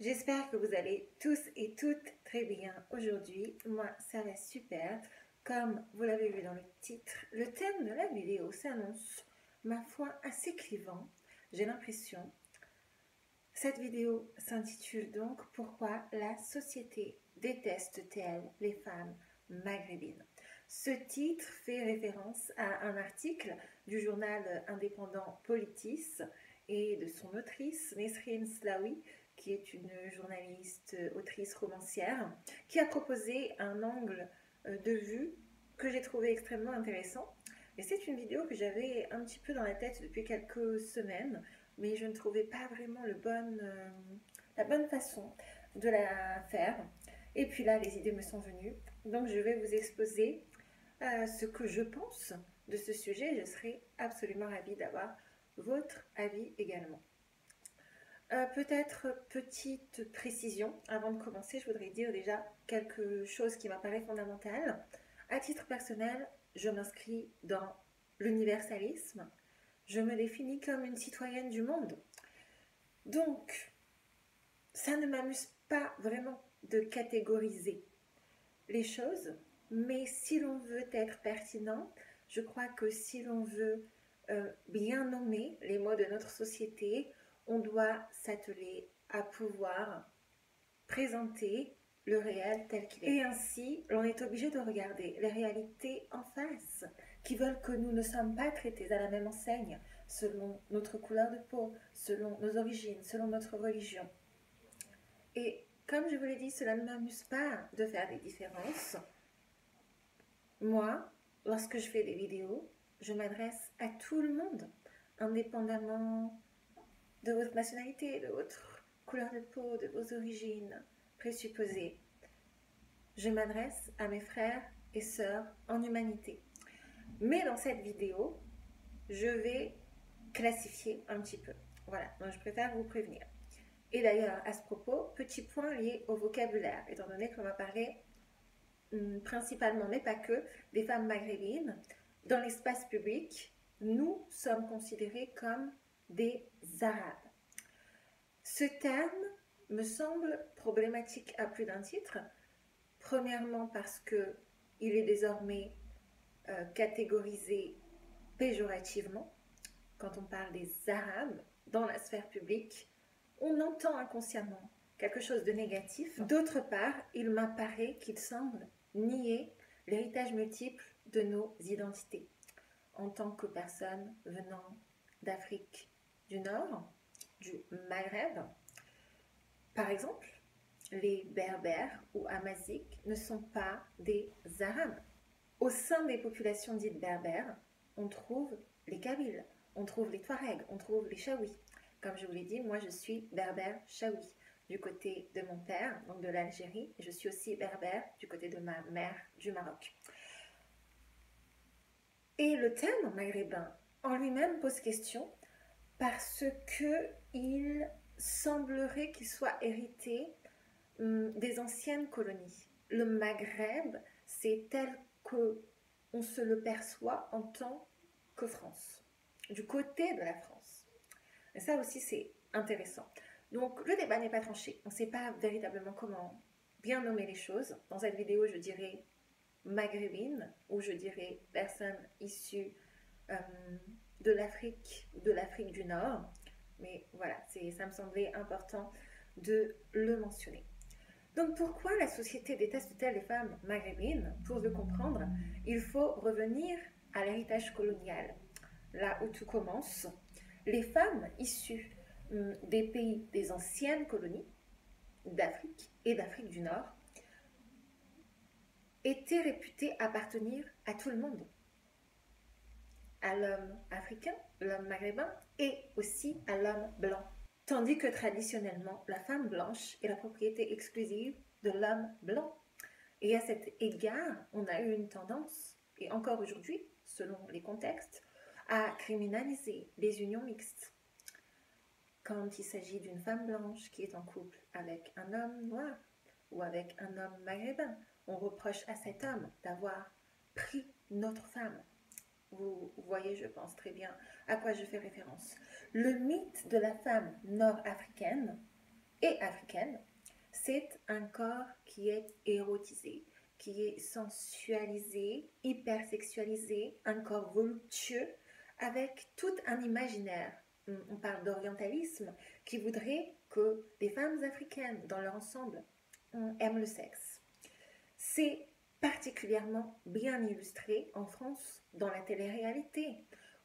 J'espère que vous allez tous et toutes très bien aujourd'hui. Moi, ça va super. Comme vous l'avez vu dans le titre, le thème de la vidéo s'annonce, ma foi, assez clivant. J'ai l'impression. Cette vidéo s'intitule donc « Pourquoi la société déteste-t-elle les femmes maghrébines ?» Ce titre fait référence à un article du journal indépendant Politis et de son autrice Nesrine Slaoui, qui est une journaliste, autrice, romancière, qui a proposé un angle de vue que j'ai trouvé extrêmement intéressant. Et c'est une vidéo que j'avais un petit peu dans la tête depuis quelques semaines, mais je ne trouvais pas vraiment la bonne façon de la faire. Et puis là, les idées me sont venues. Donc je vais vous exposer ce que je pense de ce sujet. Je serai absolument ravie d'avoir votre avis également. Peut-être petite précision, avant de commencer, je voudrais dire déjà quelque chose qui m'apparaît fondamental. À titre personnel, je m'inscris dans l'universalisme. Je me définis comme une citoyenne du monde. Donc, ça ne m'amuse pas vraiment de catégoriser les choses, mais si l'on veut être pertinent, je crois que si l'on veut bien nommer les maux de notre société, on doit s'atteler à pouvoir présenter le réel tel qu'il est. Et ainsi, l'on est obligé de regarder les réalités en face, qui veulent que nous ne sommes pas traités à la même enseigne, selon notre couleur de peau, selon nos origines, selon notre religion. Et comme je vous l'ai dit, cela ne m'amuse pas de faire des différences. Moi, lorsque je fais des vidéos, je m'adresse à tout le monde, indépendamment de votre nationalité, de votre couleur de peau, de vos origines présupposées. Je m'adresse à mes frères et sœurs en humanité. Mais dans cette vidéo, je vais classifier un petit peu. Voilà, donc je préfère vous prévenir. Et d'ailleurs, à ce propos, petit point lié au vocabulaire, étant donné qu'on va parler principalement, mais pas que, des femmes maghrébines. Dans l'espace public, nous sommes considérés comme des Arabes. Ce terme me semble problématique à plus d'un titre. Premièrement parce qu'il est désormais catégorisé péjorativement. Quand on parle des Arabes dans la sphère publique, on entend inconsciemment quelque chose de négatif. D'autre part, il m'apparaît qu'il semble nier l'héritage multiple de nos identités. En tant que personne venant d'Afrique du Nord, du Maghreb, par exemple, les Berbères ou Amaziques ne sont pas des Arabes. Au sein des populations dites berbères, on trouve les Kabyles, on trouve les Touaregs, on trouve les Chaouis. Comme je vous l'ai dit, moi je suis berbère Chaoui du côté de mon père, donc de l'Algérie, et je suis aussi berbère du côté de ma mère du Maroc. Et le terme maghrébin en lui-même pose question parce qu'il semblerait qu'il soit hérité des anciennes colonies. Le Maghreb, c'est tel qu'on se le perçoit en tant que France, du côté de la France. Et ça aussi, c'est intéressant. Donc, le débat n'est pas tranché. On ne sait pas véritablement comment bien nommer les choses. Dans cette vidéo, je dirais maghrébine, ou je dirais personne issue de l'Afrique du Nord. Mais voilà, ça me semblait important de le mentionner. Donc, pourquoi la société déteste-t-elle les femmes maghrébines? Pour le comprendre, il faut revenir à l'héritage colonial, là où tout commence. Les femmes issues des pays des anciennes colonies d'Afrique et d'Afrique du Nord étaient réputées appartenir à tout le monde, à l'homme africain, l'homme maghrébin et aussi à l'homme blanc. Tandis que traditionnellement, la femme blanche est la propriété exclusive de l'homme blanc. Et à cet égard, on a eu une tendance, et encore aujourd'hui, selon les contextes, à criminaliser les unions mixtes. Quand il s'agit d'une femme blanche qui est en couple avec un homme noir ou avec un homme maghrébin, on reproche à cet homme d'avoir pris notre femme. Vous voyez, je pense très bien à quoi je fais référence. Le mythe de la femme nord-africaine et africaine, c'est un corps qui est érotisé, qui est sensualisé, hypersexualisé, un corps voluptueux, avec tout un imaginaire. On parle d'orientalisme qui voudrait que les femmes africaines, dans leur ensemble, aiment le sexe. C'est particulièrement bien illustré en France dans la télé-réalité,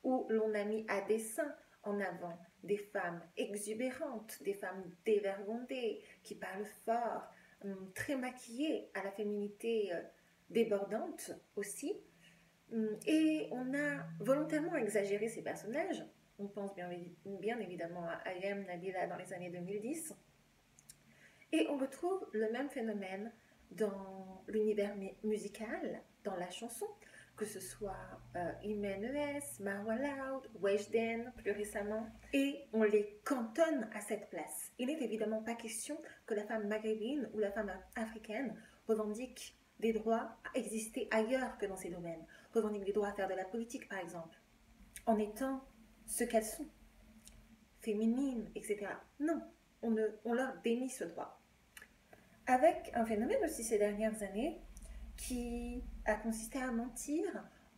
où l'on a mis à dessein en avant des femmes exubérantes, des femmes dévergondées, qui parlent fort, très maquillées, à la féminité débordante aussi. Et on a volontairement exagéré ces personnages. On pense bien évidemment à Ayem Nabila dans les années 2010. Et on retrouve le même phénomène dans l'univers musical, dans la chanson, que ce soit Imen ES, Marwa Loud, Weshden plus récemment, et on les cantonne à cette place. Il n'est évidemment pas question que la femme maghrébine ou la femme africaine revendique des droits à exister ailleurs que dans ces domaines, revendique des droits à faire de la politique par exemple, en étant ce qu'elles sont, féminines, etc. Non, on leur dénie ce droit. Avec un phénomène aussi ces dernières années qui a consisté à mentir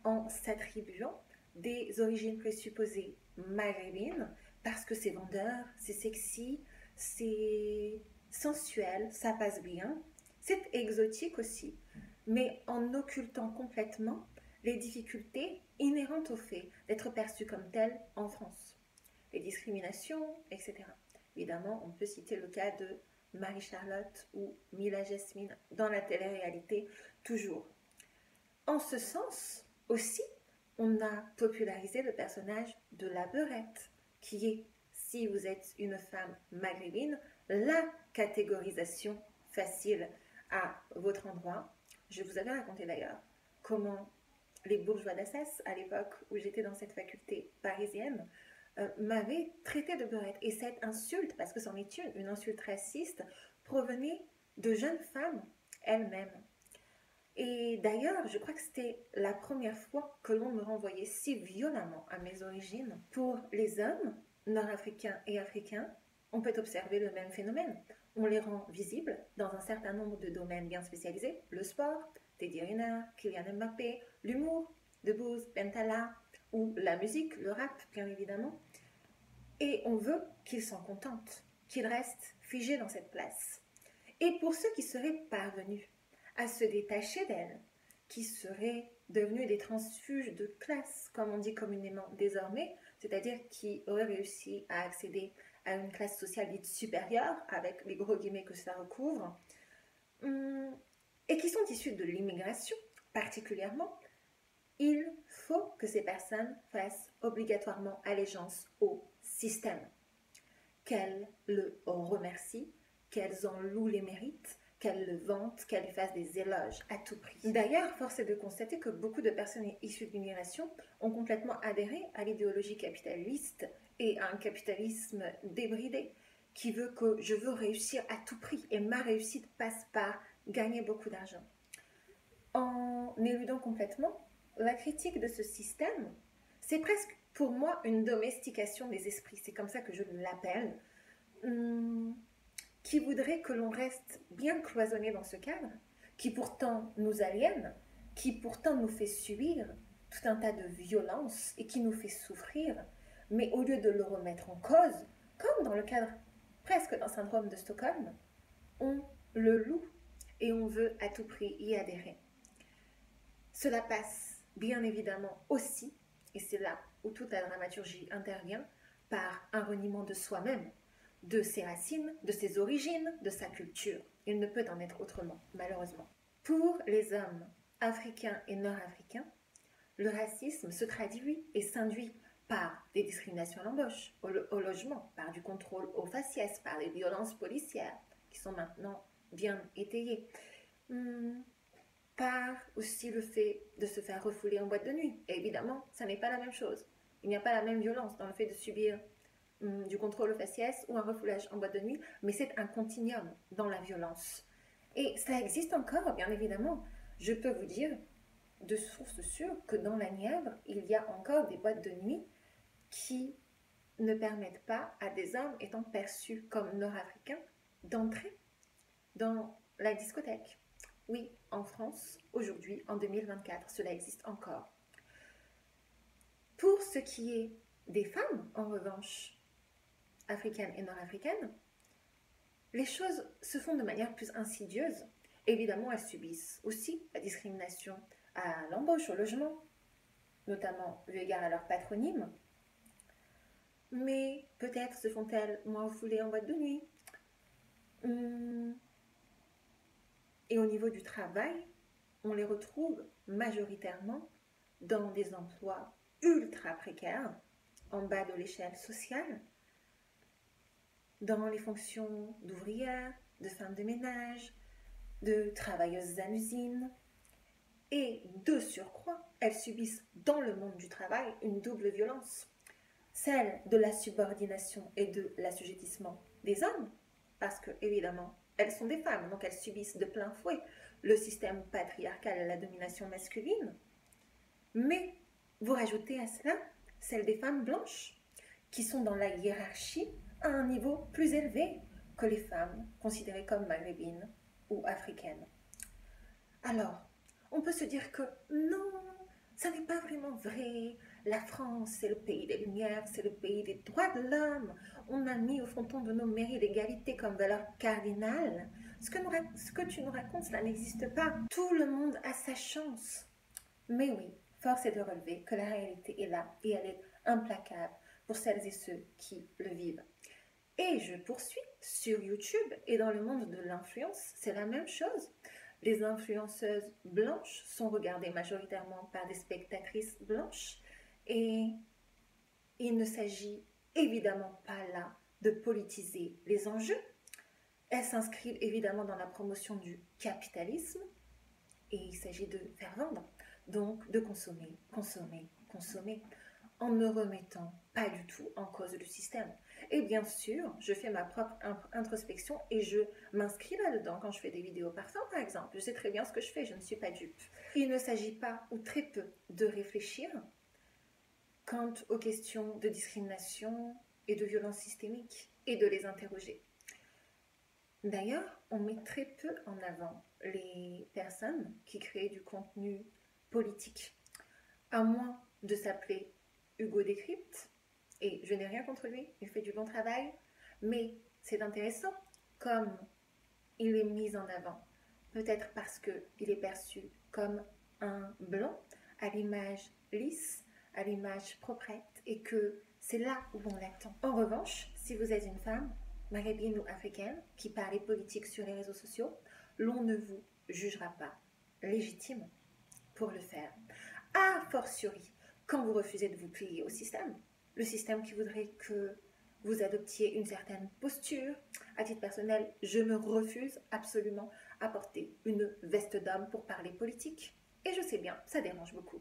en s'attribuant des origines présupposées maghrébines parce que c'est vendeur, c'est sexy, c'est sensuel, ça passe bien, c'est exotique aussi, mais en occultant complètement les difficultés inhérentes au fait d'être perçu comme tel en France, les discriminations, etc. Évidemment, on peut citer le cas de Marie-Charlotte ou Mila Jasmine dans la télé-réalité, toujours. En ce sens aussi, on a popularisé le personnage de la beurette, qui est, si vous êtes une femme maghrébine, la catégorisation facile à votre endroit. Je vous avais raconté d'ailleurs comment les bourgeois d'Assas, à l'époque où j'étais dans cette faculté parisienne, m'avait traité de beurette. Et cette insulte, parce que c'en est une insulte raciste, provenait de jeunes femmes elles-mêmes. Et d'ailleurs, je crois que c'était la première fois que l'on me renvoyait si violemment à mes origines. Pour les hommes nord-africains et africains, on peut observer le même phénomène. On les rend visibles dans un certain nombre de domaines bien spécialisés, le sport, Teddy Riner, Kylian Mbappé, l'humour, Debbouze, Bentala, ou la musique, le rap, bien évidemment. Et on veut qu'ils s'en contentent, qu'ils restent figés dans cette place. Et pour ceux qui seraient parvenus à se détacher d'elle, qui seraient devenus des transfuges de classe, comme on dit communément désormais, c'est-à-dire qui auraient réussi à accéder à une classe sociale dite supérieure, avec les gros guillemets que cela recouvre, et qui sont issus de l'immigration particulièrement, il faut que ces personnes fassent obligatoirement allégeance au système, qu'elles le remercient, qu'elles en louent les mérites, qu'elles le vantent, qu'elles lui fassent des éloges à tout prix. D'ailleurs, force est de constater que beaucoup de personnes issues de l'immigration ont complètement adhéré à l'idéologie capitaliste et à un capitalisme débridé qui veut que je veux réussir à tout prix et ma réussite passe par gagner beaucoup d'argent. En éludant complètement la critique de ce système, c'est presque pour moi une domestication des esprits, c'est comme ça que je l'appelle, qui voudrait que l'on reste bien cloisonné dans ce cadre, qui pourtant nous aliène, qui pourtant nous fait subir tout un tas de violences et qui nous fait souffrir, mais au lieu de le remettre en cause, comme dans le cadre presque d'un syndrome de Stockholm, on le loue et on veut à tout prix y adhérer. Cela passe bien évidemment aussi, et c'est là où toute la dramaturgie intervient, par un reniement de soi-même, de ses racines, de ses origines, de sa culture. Il ne peut en être autrement, malheureusement. Pour les hommes africains et nord-africains, le racisme se traduit et s'induit par des discriminations à l'embauche, au logement, par du contrôle au faciès, par les violences policières, qui sont maintenant bien étayées, par aussi le fait de se faire refouler en boîte de nuit. Et évidemment, ça n'est pas la même chose. Il n'y a pas la même violence dans le fait de subir du contrôle au faciès ou un refoulage en boîte de nuit, mais c'est un continuum dans la violence. Et ça existe encore, bien évidemment. Je peux vous dire, de source sûre, que dans la Nièvre, il y a encore des boîtes de nuit qui ne permettent pas à des hommes étant perçus comme nord-africains d'entrer dans la discothèque. Oui, en France, aujourd'hui, en 2024, cela existe encore. Pour ce qui est des femmes, en revanche, africaines et nord-africaines, les choses se font de manière plus insidieuse. Évidemment, elles subissent aussi la discrimination à l'embauche, au logement, notamment eu égard à leur patronyme. Mais peut-être se font-elles moins refoulées en boîte de nuit. Et au niveau du travail, on les retrouve majoritairement dans des emplois ultra précaires, en bas de l'échelle sociale, dans les fonctions d'ouvrières, de femmes de ménage, de travailleuses à l'usine. Et de surcroît, elles subissent dans le monde du travail une double violence. Celle de la subordination et de l'assujettissement des hommes, parce que, évidemment, elles sont des femmes, donc elles subissent de plein fouet le système patriarcal et la domination masculine. Mais vous rajoutez à cela celle des femmes blanches, qui sont dans la hiérarchie à un niveau plus élevé que les femmes considérées comme maghrébines ou africaines. Alors, on peut se dire que non, ça n'est pas vraiment vrai. La France, c'est le pays des Lumières, c'est le pays des droits de l'homme. On a mis au fronton de nos mairies l'égalité comme valeur cardinale. Ce que tu nous racontes, cela n'existe pas. Tout le monde a sa chance. Mais oui, force est de relever que la réalité est là et elle est implacable pour celles et ceux qui le vivent. Et je poursuis sur YouTube et dans le monde de l'influence, c'est la même chose. Les influenceuses blanches sont regardées majoritairement par des spectatrices blanches et il ne s'agit évidemment pas là de politiser les enjeux. Elles s'inscrivent évidemment dans la promotion du capitalisme et il s'agit de faire vendre, donc de consommer, consommer, consommer, en ne remettant pas du tout en cause le système. Et bien sûr, je fais ma propre introspection et je m'inscris là-dedans quand je fais des vidéos parfum, par exemple. Je sais très bien ce que je fais, je ne suis pas dupe. Il ne s'agit pas, ou très peu, de réfléchir quant aux questions de discrimination et de violence systémique et de les interroger. D'ailleurs, on met très peu en avant les personnes qui créent du contenu politique, à moins de s'appeler Hugo Décrypte, et je n'ai rien contre lui, il fait du bon travail, mais c'est intéressant comme il est mis en avant, peut-être parce qu'il est perçu comme un blanc, à l'image lisse, à l'image proprette, et que c'est là où on l'attend. En revanche, si vous êtes une femme, maghrébine ou africaine, qui parle politique sur les réseaux sociaux, l'on ne vous jugera pas légitime pour le faire. A fortiori, quand vous refusez de vous plier au système, le système qui voudrait que vous adoptiez une certaine posture. À titre personnel, je me refuse absolument à porter une veste d'homme pour parler politique. Et je sais bien, ça dérange beaucoup.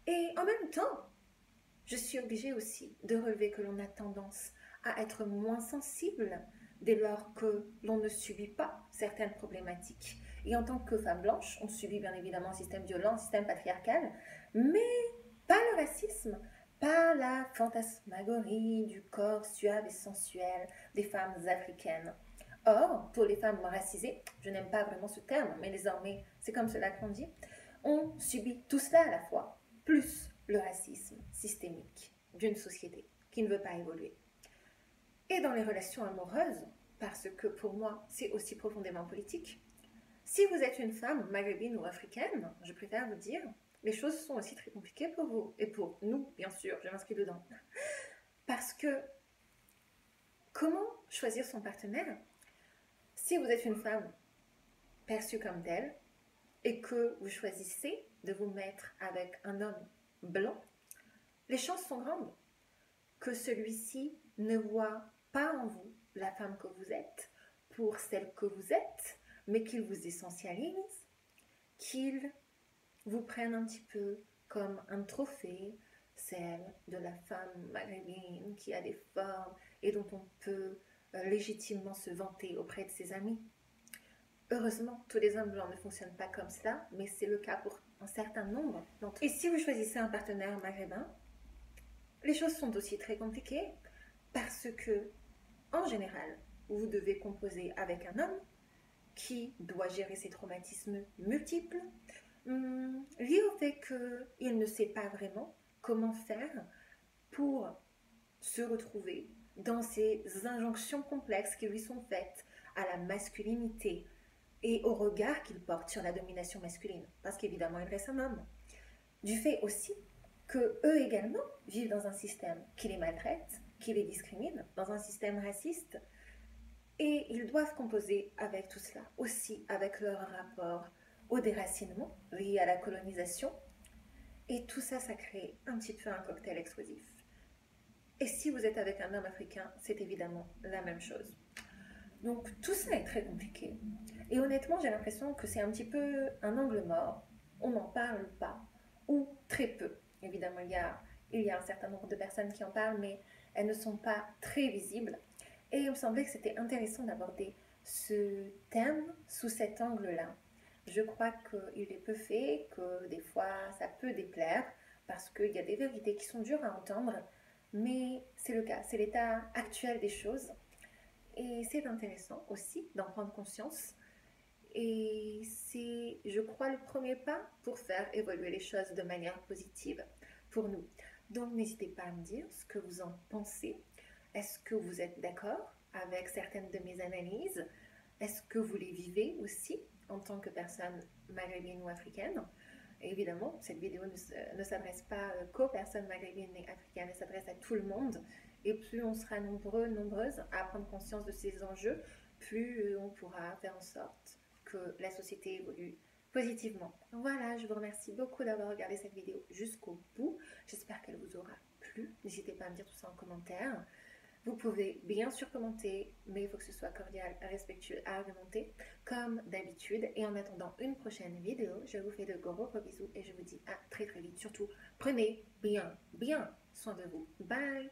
Et en même temps, je suis obligée aussi de relever que l'on a tendance à être moins sensible dès lors que l'on ne subit pas certaines problématiques. Et en tant que femme blanche, on subit bien évidemment un système violent, un système patriarcal, mais pas le racisme, pas la fantasmagorie du corps suave et sensuel des femmes africaines. Or, pour les femmes racisées, je n'aime pas vraiment ce terme, mais désormais c'est comme cela qu'on dit, on subit tout cela à la fois, plus le racisme systémique d'une société qui ne veut pas évoluer. Et dans les relations amoureuses, parce que pour moi c'est aussi profondément politique, si vous êtes une femme maghrébine ou africaine, je préfère vous dire, les choses sont aussi très compliquées pour vous, et pour nous, bien sûr, je m'inscris dedans. Parce que, comment choisir son partenaire? Si vous êtes une femme perçue comme telle, et que vous choisissez de vous mettre avec un homme blanc, les chances sont grandes que celui-ci ne voit pas en vous la femme que vous êtes, pour celle que vous êtes, mais qu'il vous essentialise, qu'il vous prenne un petit peu comme un trophée, celle de la femme maghrébine qui a des formes et dont on peut légitimement se vanter auprès de ses amis. Heureusement, tous les hommes blancs ne fonctionnent pas comme cela, mais c'est le cas pour un certain nombre d'entre eux. Et si vous choisissez un partenaire maghrébin, les choses sont aussi très compliquées parce que, en général, vous devez composer avec un homme qui doit gérer ses traumatismes multiples, liés au fait qu'il ne sait pas vraiment comment faire pour se retrouver dans ces injonctions complexes qui lui sont faites à la masculinité et au regard qu'il porte sur la domination masculine, parce qu'évidemment il reste un homme. Du fait aussi que eux également vivent dans un système qui les maltraite, qui les discrimine, dans un système raciste, et ils doivent composer avec tout cela, aussi avec leur rapport au déracinement lié à la colonisation, et tout ça, ça crée un petit peu un cocktail explosif. Et si vous êtes avec un homme africain, c'est évidemment la même chose. Donc tout ça est très compliqué. Et honnêtement, j'ai l'impression que c'est un petit peu un angle mort. On n'en parle pas, ou très peu. Évidemment, il y a un certain nombre de personnes qui en parlent, mais elles ne sont pas très visibles. Et il me semblait que c'était intéressant d'aborder ce thème sous cet angle-là. Je crois qu'il est peu fait, que des fois ça peut déplaire, parce qu'il y a des vérités qui sont dures à entendre, mais c'est le cas, c'est l'état actuel des choses. Et c'est intéressant aussi d'en prendre conscience. Et c'est, je crois, le premier pas pour faire évoluer les choses de manière positive pour nous. Donc n'hésitez pas à me dire ce que vous en pensez. Est-ce que vous êtes d'accord avec certaines de mes analyses? Est-ce que vous les vivez aussi en tant que personne maghrébine ou africaine? Et évidemment, cette vidéo ne s'adresse pas qu'aux personnes maghrébines et africaines, elle s'adresse à tout le monde. Et plus on sera nombreux, nombreuses à prendre conscience de ces enjeux, plus on pourra faire en sorte que la société évolue positivement. Voilà, je vous remercie beaucoup d'avoir regardé cette vidéo jusqu'au bout. J'espère qu'elle vous aura plu. N'hésitez pas à me dire tout ça en commentaire. Vous pouvez bien sûr commenter, mais il faut que ce soit cordial, respectueux, argumenté, comme d'habitude. Et en attendant une prochaine vidéo, je vous fais de gros bisous et je vous dis à très très vite. Surtout, prenez bien soin de vous. Bye!